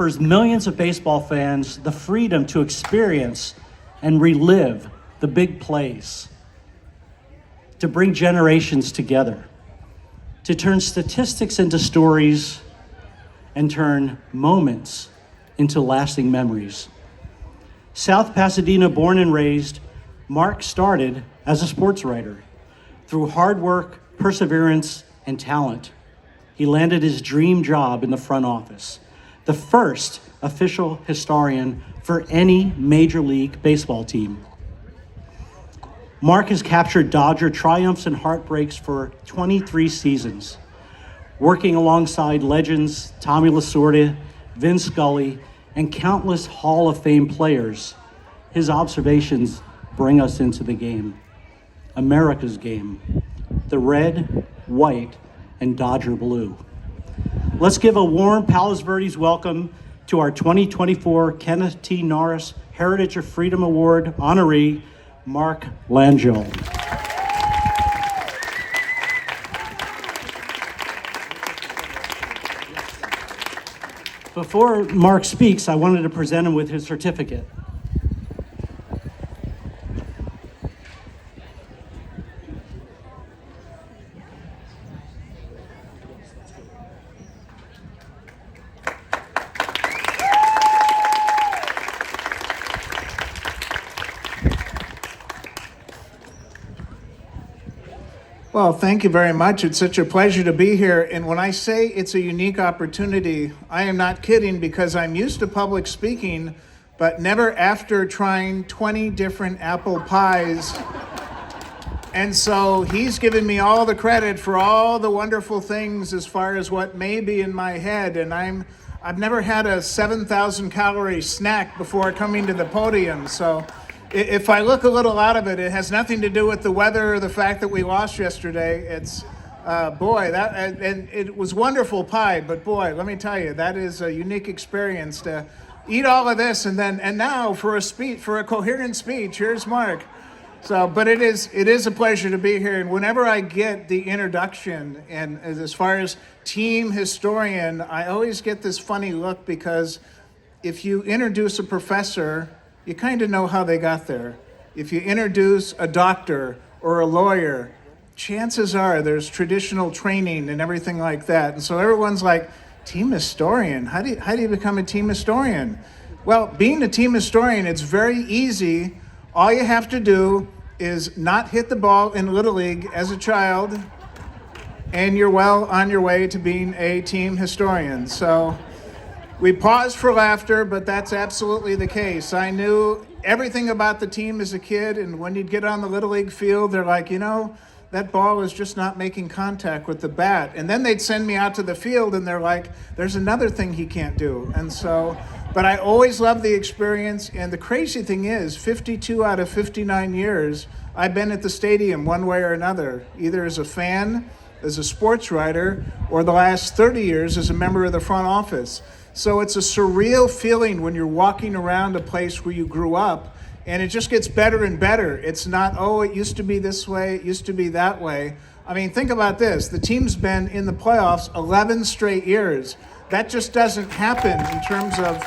offers millions of baseball fans the freedom to experience and relive the big plays, to bring generations together, to turn statistics into stories, and turn moments into lasting memories. South Pasadena born and raised, Mark started as a sports writer. Through hard work, perseverance, and talent, he landed his dream job in the front office, the first official historian for any Major League Baseball team. Mark has captured Dodger triumphs and heartbreaks for 23 seasons, working alongside legends Tommy Lasorda, Vin Scully, and countless Hall of Fame players. His observations bring us into the game, America's game, the red, white, and Dodger blue. Let's give a warm Palos Verdes welcome to our 2024 Kenneth T. Norris Heritage of Freedom Award honoree, Mark Langill. Before Mark speaks, I wanted to present him with his certificate. Well, thank you very much. It's such a pleasure to be here. And when I say it's a unique opportunity, I am not kidding, because I'm used to public speaking, but never after trying 20 different apple pies. And so he's given me all the credit for all the wonderful things as far as what may be in my head. And I've never had a 7,000 calorie snack before coming to the podium. So if I look a little out of it, it has nothing to do with the weather or the fact that we lost yesterday. It's, and it was wonderful pie, but boy, let me tell you, that is a unique experience to eat all of this and now for a coherent speech, here's Mark. So, but it is a pleasure to be here. And whenever I get the introduction, and as far as team historian, I always get this funny look, because if you introduce a professor, you kind of know how they got there. If you introduce a doctor or a lawyer, chances are there's traditional training and everything like that. And so everyone's like, team historian? How do you become a team historian? Well, being a team historian, it's very easy. All you have to do is not hit the ball in Little League as a child, and you're well on your way to being a team historian. So we paused for laughter, but that's absolutely the case. I knew everything about the team as a kid, and when you'd get on the Little League field, they're like, that ball is just not making contact with the bat. And then they'd send me out to the field, and they're like, there's another thing he can't do. And so, but I always loved the experience, and the crazy thing is, 52 out of 59 years, I've been at the stadium one way or another, either as a fan, as a sports writer, or the last 30 years as a member of the front office. So it's a surreal feeling when you're walking around a place where you grew up, and it just gets better and better. It's not, it used to be this way, it used to be that way. I mean, think about this. The team's been in the playoffs 11 straight years. That just doesn't happen in terms of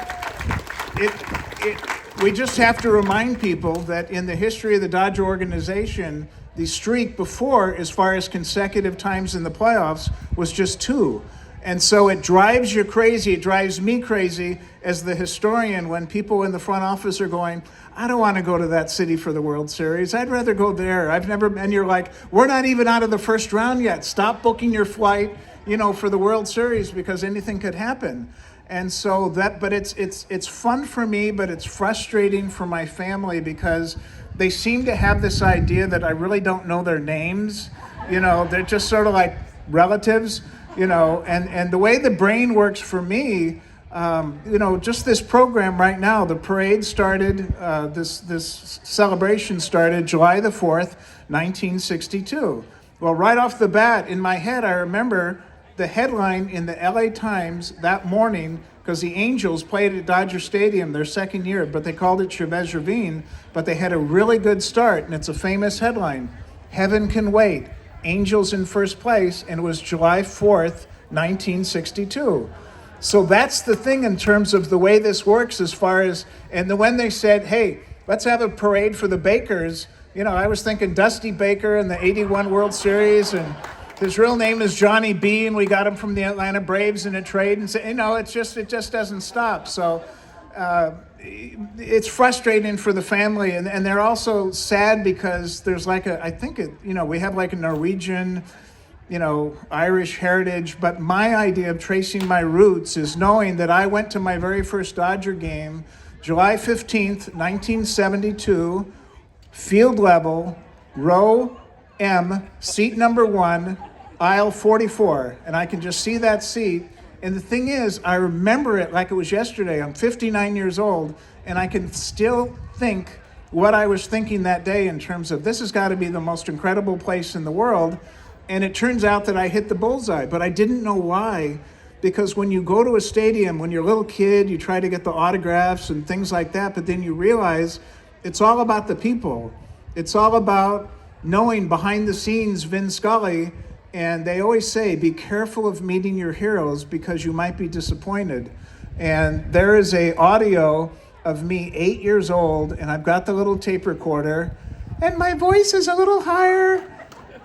it. We just have to remind people that in the history of the Dodger organization, the streak before, as far as consecutive times in the playoffs, was just 2. And so it drives you crazy, it drives me crazy as the historian when people in the front office are going, I don't want to go to that city for the World Series. I'd rather go there. And you're like, we're not even out of the first round yet. Stop booking your flight, for the World Series, because anything could happen. And so but it's fun for me, but it's frustrating for my family, because they seem to have this idea that I really don't know their names. They're just sort of like relatives. And the way the brain works for me, just this program right now, the parade started, this celebration started July the 4th, 1962. Well, right off the bat, in my head, I remember the headline in the LA Times that morning, because the Angels played at Dodger Stadium their second year, but they called it Chavez Ravine, but they had a really good start, and it's a famous headline, Heaven Can Wait. Angels in first place, and it was July 4th, 1962. So that's the thing in terms of the way this works as far as, and then when they said, hey, let's have a parade for the Bakers, you know, I was thinking Dusty Baker in the 81 World Series, and his real name is Johnny B, and we got him from the Atlanta Braves in a trade, and so, you know, it just doesn't stop. So it's frustrating for the family, and they're also sad because there's like I think we have like a Norwegian, Irish heritage, but my idea of tracing my roots is knowing that I went to my very first Dodger game, July 15th, 1972, field level, row M, seat number 1, aisle 44, and I can just see that seat. And the thing is, I remember it like it was yesterday. I'm 59 years old, and I can still think what I was thinking that day in terms of this has got to be the most incredible place in the world. And it turns out that I hit the bullseye, but I didn't know why, because when you go to a stadium, when you're a little kid, you try to get the autographs and things like that, but then you realize it's all about the people. It's all about knowing behind the scenes Vin Scully. And they always say, be careful of meeting your heroes because you might be disappointed. And there is a audio of me 8 years old, and I've got the little tape recorder, and my voice is a little higher.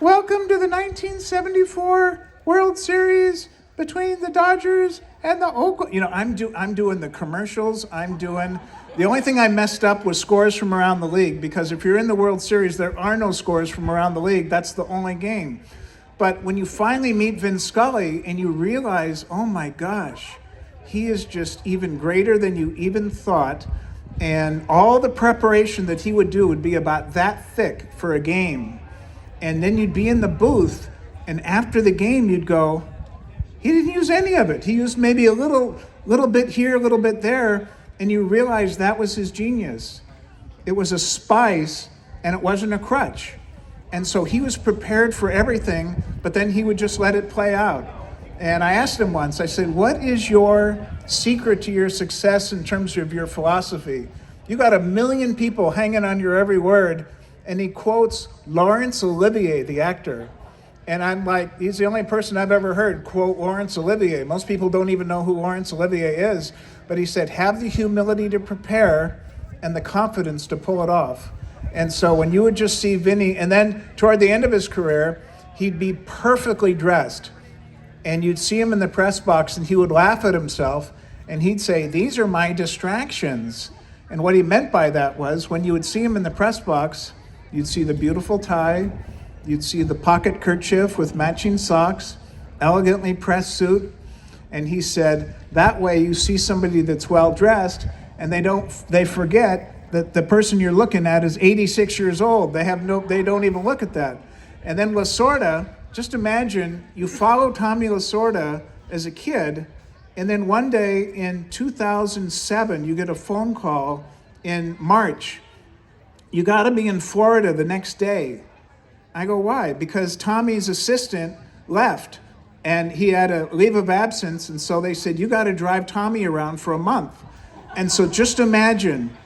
Welcome to the 1974 World Series between the Dodgers and the Oakland. I'm doing the commercials. The only thing I messed up was scores from around the league, because if you're in the World Series, there are no scores from around the league. That's the only game. But when you finally meet Vin Scully and you realize, oh my gosh, he is just even greater than you even thought. And all the preparation that he would do would be about that thick for a game. And then you'd be in the booth, and after the game you'd go, he didn't use any of it. He used maybe a little bit here, a little bit there, and you realize that was his genius. It was a spice, and it wasn't a crutch. And so he was prepared for everything, but then he would just let it play out. And I asked him once, I said, what is your secret to your success in terms of your philosophy? You got 1 million people hanging on your every word. And he quotes Laurence Olivier, the actor. And I'm like, he's the only person I've ever heard quote Laurence Olivier. Most people don't even know who Laurence Olivier is. But he said, have the humility to prepare and the confidence to pull it off. And so when you would just see Vinny, and then toward the end of his career, he'd be perfectly dressed. And you'd see him in the press box, and he would laugh at himself, and he'd say, these are my distractions. And what he meant by that was, when you would see him in the press box, you'd see the beautiful tie, you'd see the pocket kerchief with matching socks, elegantly pressed suit. And he said, that way you see somebody that's well-dressed, and they forget that the person you're looking at is 86 years old. They don't even look at that. And then Lasorda, just imagine you follow Tommy Lasorda as a kid, and then one day in 2007, you get a phone call in March. You got to be in Florida the next day. I go, why? Because Tommy's assistant left, and he had a leave of absence, and so they said, you got to drive Tommy around for a month. And so just imagine,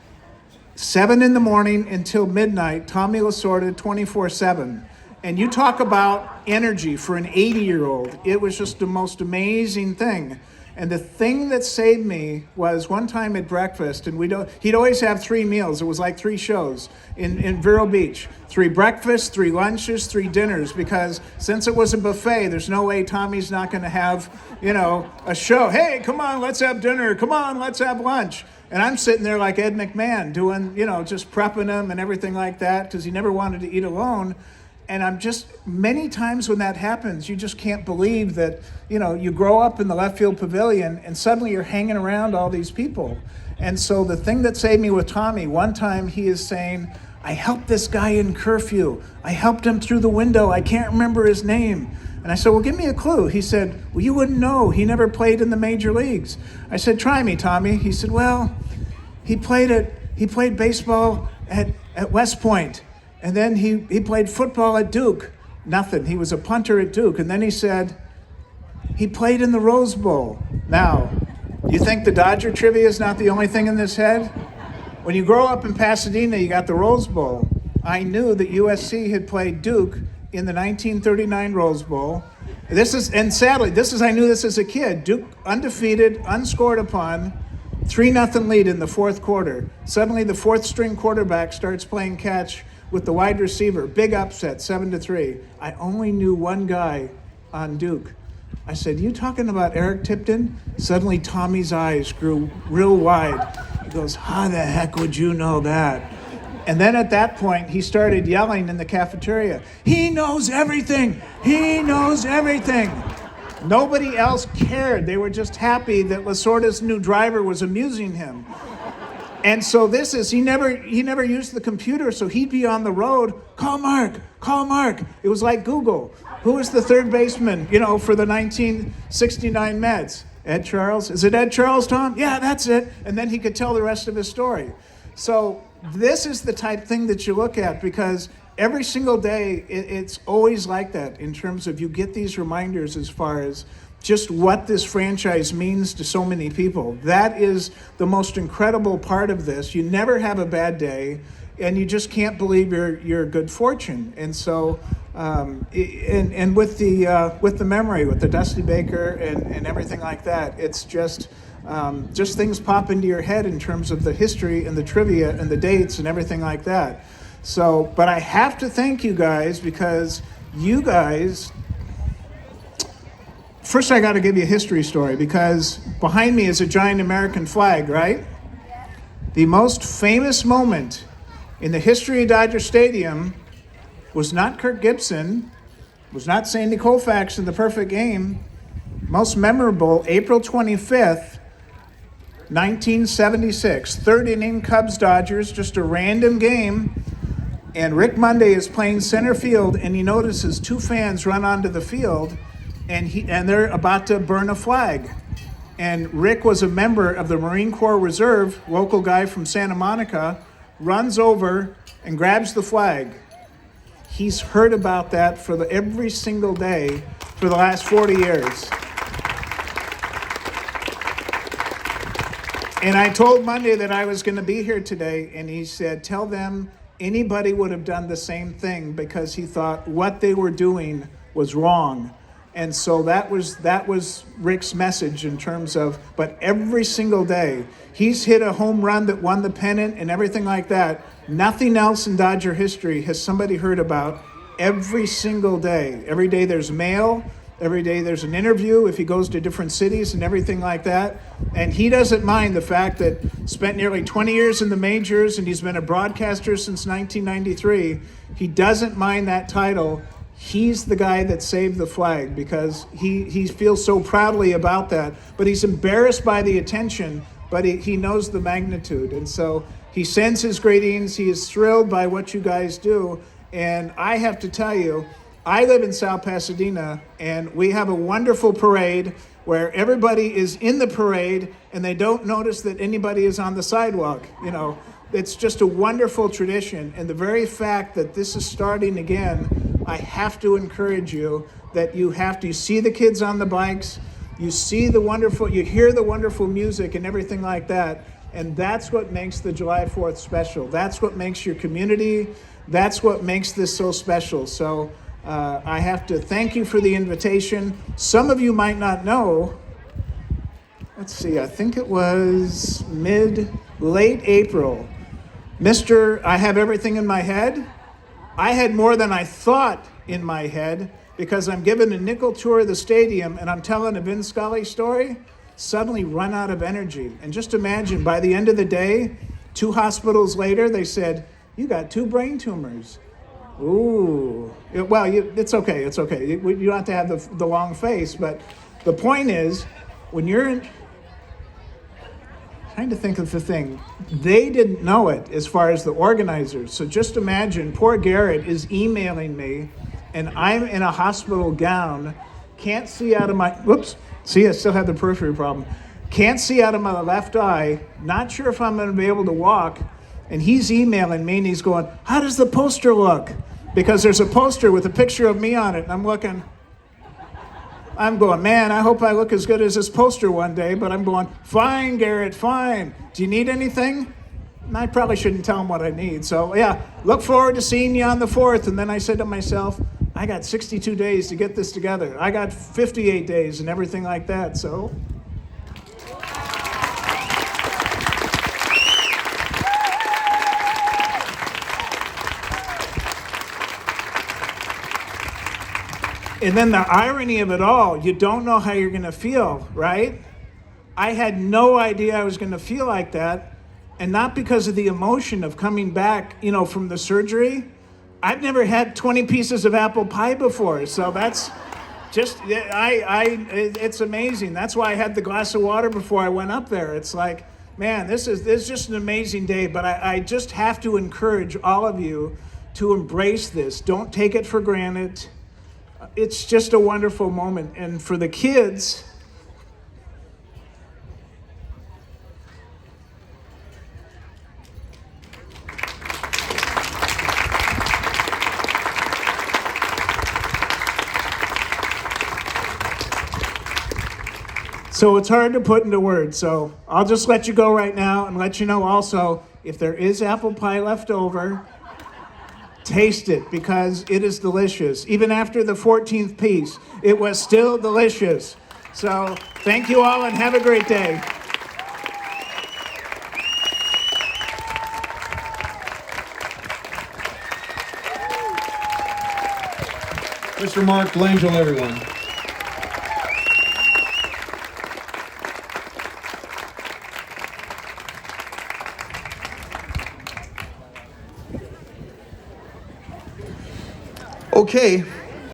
7 in the morning until midnight, Tommy Lasorda 24/7. And you talk about energy for an 80-year-old. It was just the most amazing thing. And the thing that saved me was one time at breakfast, and he'd always have 3 meals. It was like 3 shows in Vero Beach. 3 breakfasts, 3 lunches, 3 dinners, because since it was a buffet, there's no way Tommy's not going to have, a show. Hey, come on, let's have dinner. Come on, let's have lunch. And I'm sitting there like Ed McMahon doing, just prepping him and everything like that, because he never wanted to eat alone. And I'm just, many times when that happens, you just can't believe that, you grow up in the left field pavilion and suddenly you're hanging around all these people. And so the thing that saved me with Tommy, one time he is saying, I helped this guy in curfew. I helped him through the window. I can't remember his name. And I said, well, give me a clue. He said, well, you wouldn't know. He never played in the major leagues. I said, try me, Tommy. He said, well, he played baseball at West Point. And then he played football at Duke. Nothing. He was a punter at Duke. And then he said, he played in the Rose Bowl. Now, you think the Dodger trivia is not the only thing in this head? When you grow up in Pasadena, you got the Rose Bowl. I knew that USC had played Duke in the 1939 Rose Bowl. Sadly, I knew this as a kid. Duke undefeated, unscored upon, 3-0 lead in the fourth quarter. Suddenly the fourth string quarterback starts playing catch with the wide receiver. Big upset, 7-3. I only knew one guy on Duke. I said, "You talking about Eric Tipton?" Suddenly Tommy's eyes grew real wide. He goes, "How the heck would you know that?" And then at that point, he started yelling in the cafeteria, "He knows everything! He knows everything!" Nobody else cared. They were just happy that Lasorda's new driver was amusing him. And so he never used the computer, so he'd be on the road, call Mark. It was like Google. Who was the third baseman, for the 1969 Mets? Ed Charles? Is it Ed Charles, Tom? Yeah, that's it. And then he could tell the rest of his story. So this is the type thing that you look at, because every single day it's always like that in terms of you get these reminders as far as just what this franchise means to so many people. That is the most incredible part of this. You never have a bad day, and you just can't believe your good fortune. And so, and with the memory, with the Dusty Baker and everything like that, it's just things pop into your head in terms of the history and the trivia and the dates and everything like that. So, but I have to thank you guys, because you guys. First, I got to give you a history story, because behind me is a giant American flag, right? The most famous moment in the history of Dodger Stadium was not Kirk Gibson, was not Sandy Koufax in the perfect game. Most memorable, April 25th, 1976, third inning, Cubs-Dodgers, just a random game. And Rick Monday is playing center field, and he notices two fans run onto the field, and they're about to burn a flag. And Rick was a member of the Marine Corps Reserve, local guy from Santa Monica, runs over and grabs the flag. He's heard about that every single day for the last 40 years. And I told Monday that I was going to be here today, and he said, "Tell them anybody would have done the same thing," because he thought what they were doing was wrong. And so that was Rick's message in terms of, but every single day, he's hit a home run that won the pennant and everything like that. Nothing else in Dodger history has somebody heard about every single day. Every day there's mail, every day there's an interview if he goes to different cities and everything like that. And he doesn't mind the fact that spent nearly 20 years in the majors and he's been a broadcaster since 1993. He doesn't mind that title. He's the guy that saved the flag, because he feels so proudly about that. But he's embarrassed by the attention, but he knows the magnitude. And so he sends his greetings. He is thrilled by what you guys do. And I have to tell you, I live in South Pasadena, and we have a wonderful parade where everybody is in the parade and they don't notice that anybody is on the sidewalk. It's just a wonderful tradition. And the very fact that this is starting again, I have to encourage you that you see the kids on the bikes, you hear the wonderful music and everything like that. And that's what makes the July 4th special. That's what makes your community. That's what makes this so special. So I have to thank you for the invitation. Some of you might not know, let's see, I think it was late April. I have everything in my head. I had more than I thought in my head, because I'm giving a nickel tour of the stadium and I'm telling a Vin Scully story, suddenly run out of energy. And just imagine, by the end of the day, 2 hospitals later, they said, "You got 2 brain tumors." Ooh. Well, it's okay. It's okay. You don't have to have the long face. But the point is, when you're trying to think of the thing, they didn't know it as far as the organizers. So just imagine, poor Garrett is emailing me, and I'm in a hospital gown, can't see out of my, I still have the periphery problem. Can't see out of my left eye, not sure if I'm going to be able to walk. And he's emailing me and he's going, "How does the poster look?" Because there's a poster with a picture of me on it. And I'm going, "Man, I hope I look as good as this poster one day." But I'm going, "Fine, Garrett, fine. Do you need anything?" And I probably shouldn't tell him what I need. So yeah, look forward to seeing you on the 4th. And then I said to myself, I got 62 days to get this together. I got 58 days and everything like that, so. And then the irony of it all, you don't know how you're going to feel, right? I had no idea I was going to feel like that. And not because of the emotion of coming back, from the surgery. I've never had 20 pieces of apple pie before. So that's just, it's amazing. That's why I had the glass of water before I went up there. It's like, man, this is just an amazing day. But I just have to encourage all of you to embrace this. Don't take it for granted. It's just a wonderful moment. And for the kids, so it's hard to put into words. So I'll just let you go right now and let you know also, if there is apple pie left over, taste it, because it is delicious. Even after the 14th piece, it was still delicious. So thank you all and have a great day. Mr. Mark Langill, everyone. Okay.